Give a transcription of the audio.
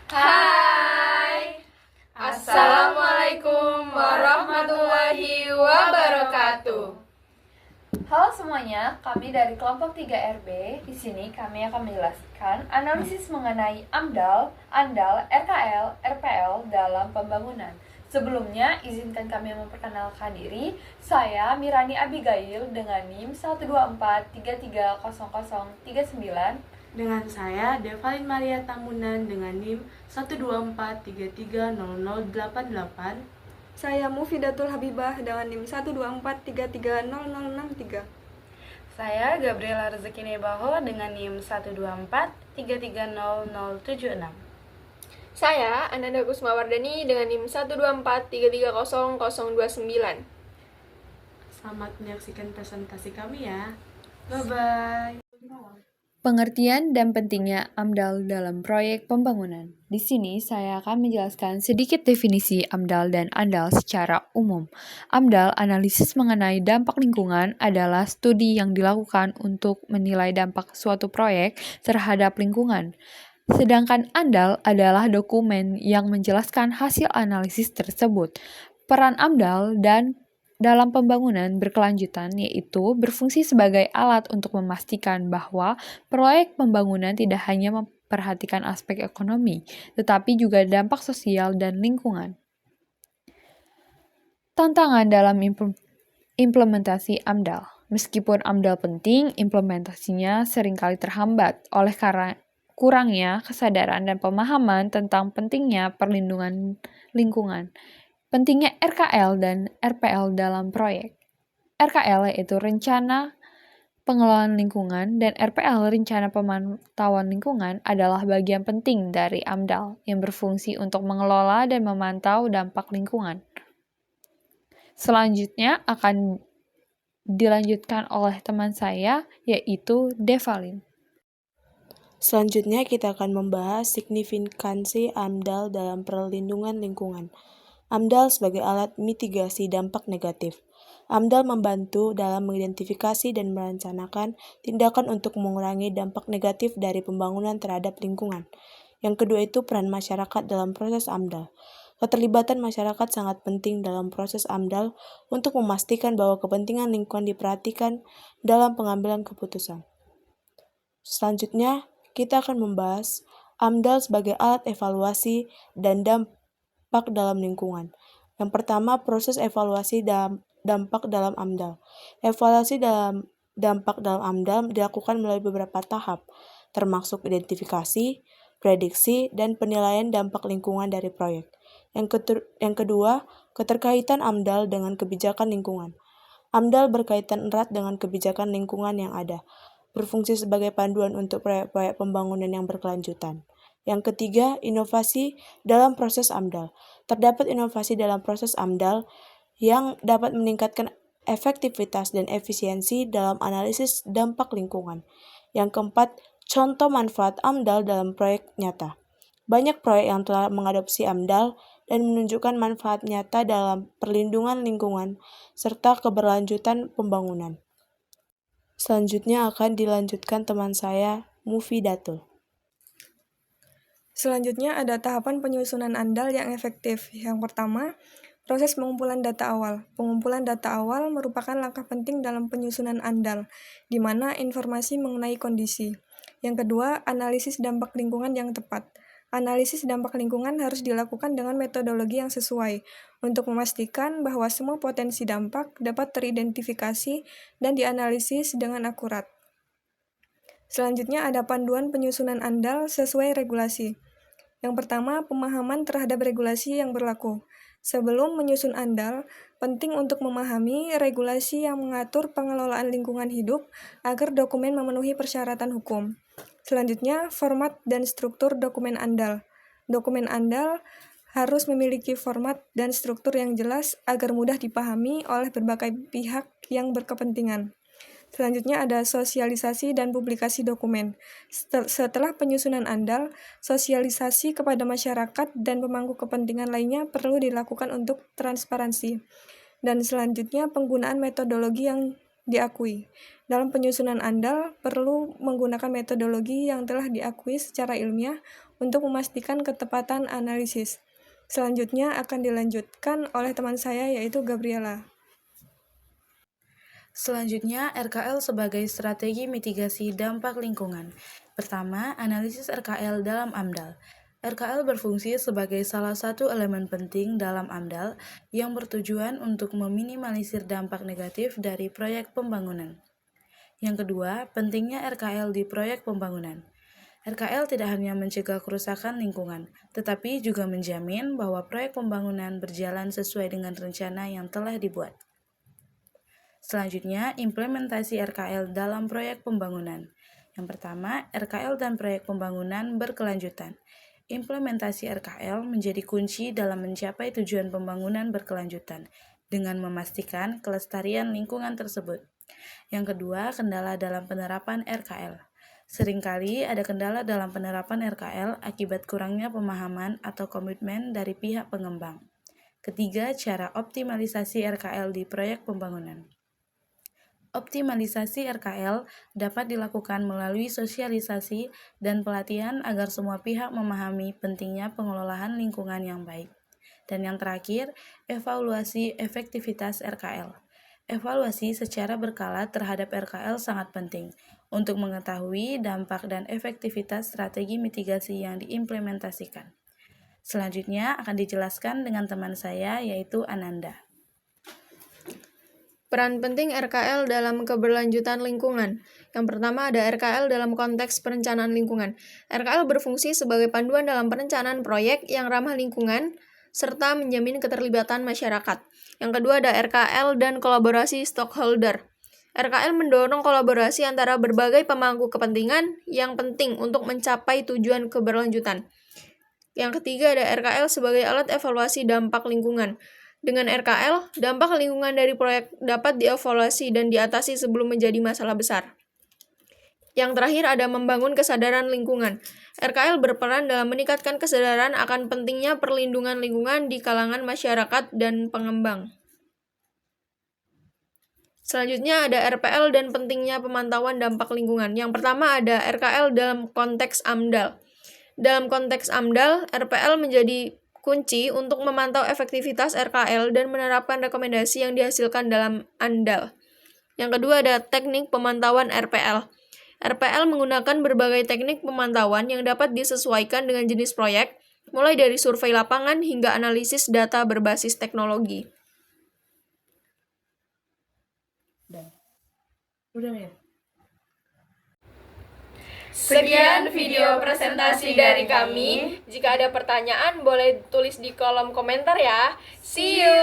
Hai, Assalamualaikum warahmatullahi wabarakatuh. Halo semuanya, kami dari kelompok 3RB. Di sini kami akan menjelaskan analisis mengenai AMDAL, ANDAL, RKL, RPL dalam pembangunan. Sebelumnya, izinkan kami memperkenalkan diri. Saya Mirani Abigail dengan NIM 124330039. Dengan saya, Devalin Maria Tamunan dengan NIM 124330088. Saya Mufidatul Habibah dengan NIM 124330063. Saya Gabriela Rezeki Nebaho dengan NIM 124330076. Saya Ananda Kusmawardani dengan NIM 124330029. Selamat menyaksikan presentasi kami ya. Bye-bye. Pengertian dan pentingnya AMDAL dalam proyek pembangunan. Di sini saya akan menjelaskan sedikit definisi AMDAL dan ANDAL secara umum. AMDAL, analisis mengenai dampak lingkungan, adalah studi yang dilakukan untuk menilai dampak suatu proyek terhadap lingkungan. Sedangkan ANDAL adalah dokumen yang menjelaskan hasil analisis tersebut. Peran AMDAL dalam pembangunan berkelanjutan yaitu berfungsi sebagai alat untuk memastikan bahwa proyek pembangunan tidak hanya memperhatikan aspek ekonomi, tetapi juga dampak sosial dan lingkungan. Tantangan dalam implementasi AMDAL. Meskipun AMDAL penting, implementasinya seringkali terhambat oleh kurangnya kesadaran dan pemahaman tentang pentingnya perlindungan lingkungan. Pentingnya RKL dan RPL dalam proyek. RKL yaitu Rencana Pengelolaan Lingkungan dan RPL Rencana Pemantauan Lingkungan adalah bagian penting dari AMDAL yang berfungsi untuk mengelola dan memantau dampak lingkungan. Selanjutnya akan dilanjutkan oleh teman saya yaitu Devalin. Selanjutnya kita akan membahas signifikansi AMDAL dalam perlindungan lingkungan. AMDAL sebagai alat mitigasi dampak negatif. AMDAL membantu dalam mengidentifikasi dan merencanakan tindakan untuk mengurangi dampak negatif dari pembangunan terhadap lingkungan. Yang kedua itu peran masyarakat dalam proses AMDAL. Keterlibatan masyarakat sangat penting dalam proses AMDAL untuk memastikan bahwa kepentingan lingkungan diperhatikan dalam pengambilan keputusan. Selanjutnya, kita akan membahas AMDAL sebagai alat evaluasi dan dampak dalam lingkungan. Yang pertama, proses evaluasi dampak dalam AMDAL. Evaluasi dalam dampak dalam AMDAL dilakukan melalui beberapa tahap, termasuk identifikasi, prediksi, dan penilaian dampak lingkungan dari proyek. Yang kedua, keterkaitan AMDAL dengan kebijakan lingkungan. AMDAL berkaitan erat dengan kebijakan lingkungan yang ada, berfungsi sebagai panduan untuk proyek-proyek pembangunan yang berkelanjutan. Yang ketiga, inovasi dalam proses AMDAL. Terdapat inovasi dalam proses AMDAL yang dapat meningkatkan efektivitas dan efisiensi dalam analisis dampak lingkungan. Yang keempat, contoh manfaat AMDAL dalam proyek nyata. Banyak proyek yang telah mengadopsi AMDAL dan menunjukkan manfaat nyata dalam perlindungan lingkungan serta keberlanjutan pembangunan. Selanjutnya akan dilanjutkan teman saya, Mufidatul. Selanjutnya ada tahapan penyusunan AMDAL yang efektif. Yang pertama, proses pengumpulan data awal. Pengumpulan data awal merupakan langkah penting dalam penyusunan AMDAL, di mana informasi mengenai kondisi. Yang kedua, analisis dampak lingkungan yang tepat. Analisis dampak lingkungan harus dilakukan dengan metodologi yang sesuai untuk memastikan bahwa semua potensi dampak dapat teridentifikasi dan dianalisis dengan akurat. Selanjutnya ada panduan penyusunan AMDAL sesuai regulasi. Yang pertama, pemahaman terhadap regulasi yang berlaku. Sebelum menyusun AMDAL, penting untuk memahami regulasi yang mengatur pengelolaan lingkungan hidup agar dokumen memenuhi persyaratan hukum. Selanjutnya, format dan struktur dokumen AMDAL. Dokumen AMDAL harus memiliki format dan struktur yang jelas agar mudah dipahami oleh berbagai pihak yang berkepentingan. Selanjutnya ada sosialisasi dan publikasi dokumen. Setelah penyusunan AMDAL, sosialisasi kepada masyarakat dan pemangku kepentingan lainnya perlu dilakukan untuk transparansi. Dan selanjutnya penggunaan metodologi yang diakui. Dalam penyusunan AMDAL perlu menggunakan metodologi yang telah diakui secara ilmiah untuk memastikan ketepatan analisis. Selanjutnya akan dilanjutkan oleh teman saya yaitu Gabriela. Selanjutnya, RKL sebagai strategi mitigasi dampak lingkungan. Pertama, analisis RKL dalam AMDAL. RKL berfungsi sebagai salah satu elemen penting dalam AMDAL yang bertujuan untuk meminimalisir dampak negatif dari proyek pembangunan. Yang kedua, pentingnya RKL di proyek pembangunan. RKL tidak hanya mencegah kerusakan lingkungan, tetapi juga menjamin bahwa proyek pembangunan berjalan sesuai dengan rencana yang telah dibuat. Selanjutnya, implementasi RKL dalam proyek pembangunan. Yang pertama, RKL dan proyek pembangunan berkelanjutan. Implementasi RKL menjadi kunci dalam mencapai tujuan pembangunan berkelanjutan dengan memastikan kelestarian lingkungan tersebut. Yang kedua, kendala dalam penerapan RKL. Seringkali ada kendala dalam penerapan RKL akibat kurangnya pemahaman atau komitmen dari pihak pengembang. Ketiga, cara optimalisasi RKL di proyek pembangunan. Optimalisasi RKL dapat dilakukan melalui sosialisasi dan pelatihan agar semua pihak memahami pentingnya pengelolaan lingkungan yang baik. Dan yang terakhir, evaluasi efektivitas RKL. Evaluasi secara berkala terhadap RKL sangat penting untuk mengetahui dampak dan efektivitas strategi mitigasi yang diimplementasikan. Selanjutnya akan dijelaskan dengan teman saya yaitu Ananda. Peran penting RKL dalam keberlanjutan lingkungan. Yang pertama ada RKL dalam konteks perencanaan lingkungan. RKL berfungsi sebagai panduan dalam perencanaan proyek yang ramah lingkungan, serta menjamin keterlibatan masyarakat. Yang kedua ada RKL dan kolaborasi stakeholder. RKL mendorong kolaborasi antara berbagai pemangku kepentingan yang penting untuk mencapai tujuan keberlanjutan. Yang ketiga ada RKL sebagai alat evaluasi dampak lingkungan. Dengan RKL, dampak lingkungan dari proyek dapat dievaluasi dan diatasi sebelum menjadi masalah besar. Yang terakhir ada membangun kesadaran lingkungan. RKL berperan dalam meningkatkan kesadaran akan pentingnya perlindungan lingkungan di kalangan masyarakat dan pengembang. Selanjutnya ada RPL dan pentingnya pemantauan dampak lingkungan. Yang pertama ada RKL dalam konteks AMDAL. Dalam konteks AMDAL, RPL menjadi kunci untuk memantau efektivitas RKL dan menerapkan rekomendasi yang dihasilkan dalam AMDAL. Yang kedua ada teknik pemantauan RPL. RPL menggunakan berbagai teknik pemantauan yang dapat disesuaikan dengan jenis proyek, mulai dari survei lapangan hingga analisis data berbasis teknologi. Sekian video presentasi dari kami. Jika ada pertanyaan, boleh tulis di kolom komentar ya. See you!